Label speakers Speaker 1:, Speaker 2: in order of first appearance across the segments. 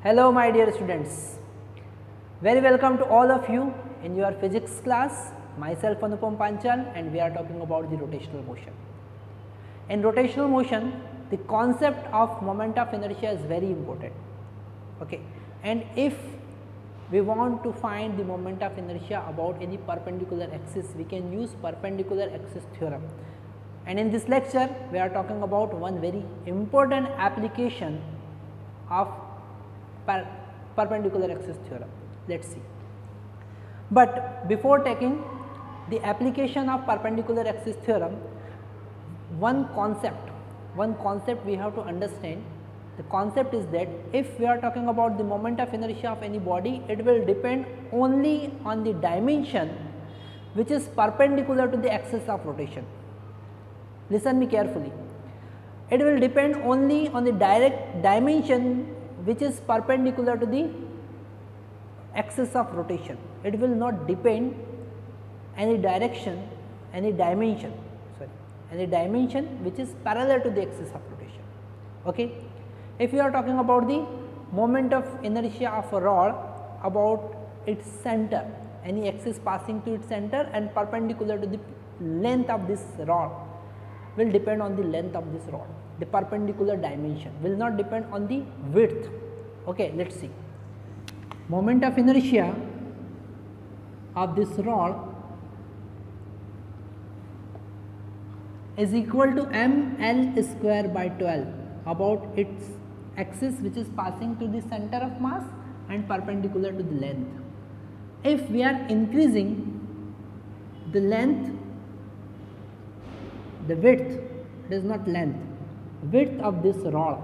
Speaker 1: Hello my dear students, very welcome to all of you in your physics class. Myself Anupam Panchal and we are talking about the rotational motion. In rotational motion, the concept of moment of inertia is very important. Okay. And if we want to find the moment of inertia about any perpendicular axis, we can use perpendicular axis theorem. And in this lecture, we are talking about one very important application of perpendicular axis theorem. Let us see. But before taking the application of perpendicular axis theorem, one concept we have to understand. The concept is that if we are talking about the moment of inertia of any body, it will depend only on the dimension which is perpendicular to the axis of rotation. Listen me carefully. It will depend only on the direct dimension which is perpendicular to the axis of rotation. It will not depend any dimension which is parallel to the axis of rotation. Okay. If we are talking about the moment of inertia of a rod about its center, any axis passing to its center and perpendicular to the length of this rod will depend on the length of this rod. The perpendicular dimension will not depend on the width. Okay, let us see. Moment of inertia of this rod is equal to ml square by 12 about its axis which is passing to the center of mass and perpendicular to the length. If we are increasing the length, the width, it is not length, width of this rod.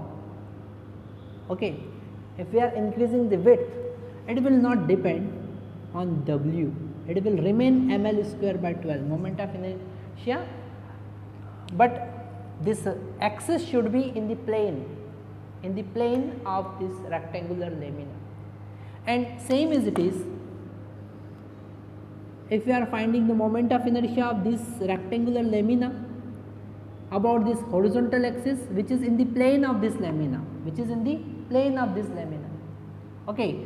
Speaker 1: Okay. If we are increasing the width, it will not depend on W, it will remain ml square by 12 moment of inertia, but this axis should be in the plane of this rectangular lamina. And same as it is, if we are finding the moment of inertia of this rectangular lamina about this horizontal axis which is in the plane of this lamina, okay,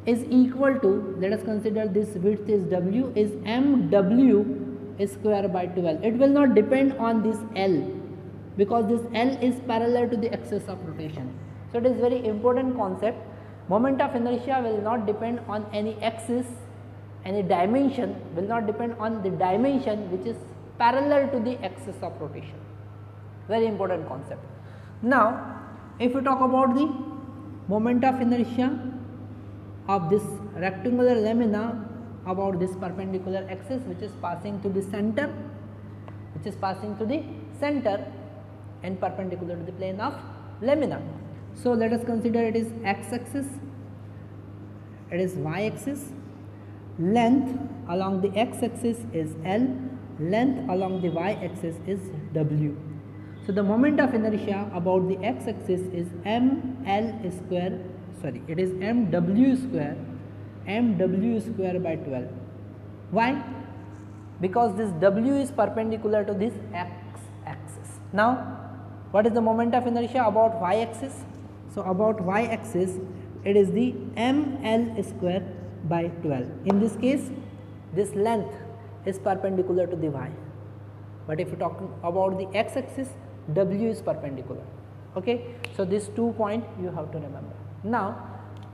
Speaker 1: is equal to, let us consider this width is W, is mw square by 12. It will not depend on this L because this L is parallel to the axis of rotation. So it is very important concept. Moment of inertia will not depend on any axis, any dimension will not depend on the dimension which is parallel to the axis of rotation. Very important concept. Now, if we talk about the moment of inertia of this rectangular lamina about this perpendicular axis which is passing to the center, and perpendicular to the plane of lamina. So let us consider it is x axis, it is y axis, length along the x axis is L, length along the y axis is W. So the moment of inertia about the x axis is mw square by 12. Why? Because this W is perpendicular to this x axis. Now what is the moment of inertia about y axis? So about y axis it is the ml square by 12. In this case this length is perpendicular to the y, but if you talk about the x axis, W is perpendicular. Okay. So these 2 points you have to remember. Now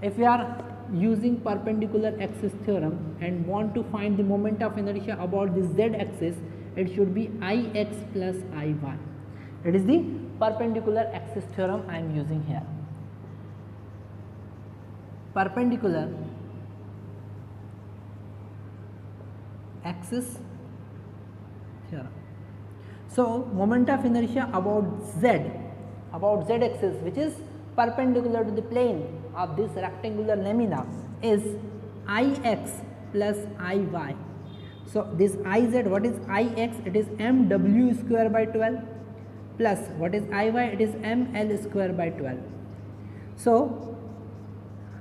Speaker 1: if we are using perpendicular axis theorem and want to find the moment of inertia about the z axis, it should be Ix plus Iy. It is the perpendicular axis theorem I am using here. Perpendicular axis theorem. So moment of inertia about z axis which is perpendicular to the plane of this rectangular lamina is Ix plus Iy. So this Iz, what is Ix? It is mw square by 12 plus what is Iy? It is ml square by 12. So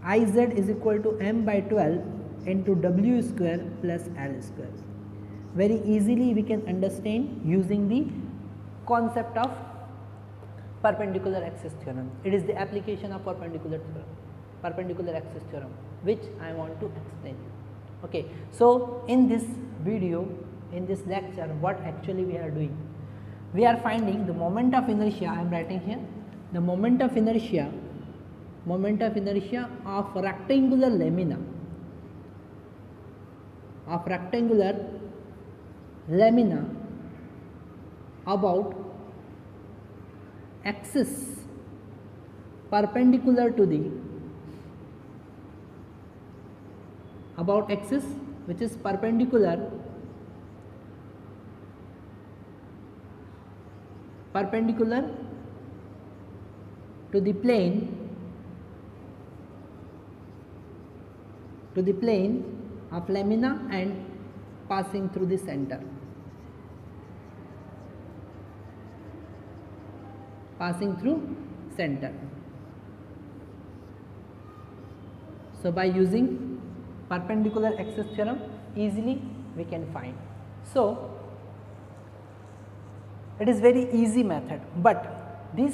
Speaker 1: Iz is equal to m by 12 into W square plus L square. Very easily we can understand using the concept of perpendicular axis theorem. It is the application of perpendicular theorem. perpendicular axis theorem, which I want to explain you. Okay. So, in this video, in this lecture, what actually we are doing? We are finding the moment of inertia. I am writing here the moment of inertia of rectangular lamina, about axis perpendicular to the axis which is perpendicular to the plane of lamina and passing through the center. So, by using perpendicular axis theorem, easily we can find. So, it is very easy method, but this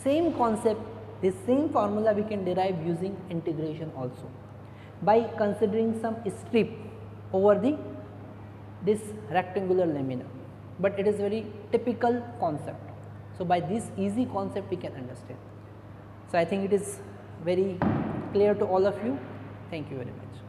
Speaker 1: same concept, this same formula we can derive using integration also, by considering some strip over this rectangular lamina, but it is very typical concept. So, by this easy concept we can understand. So, I think it is very clear to all of you. Thank you very much.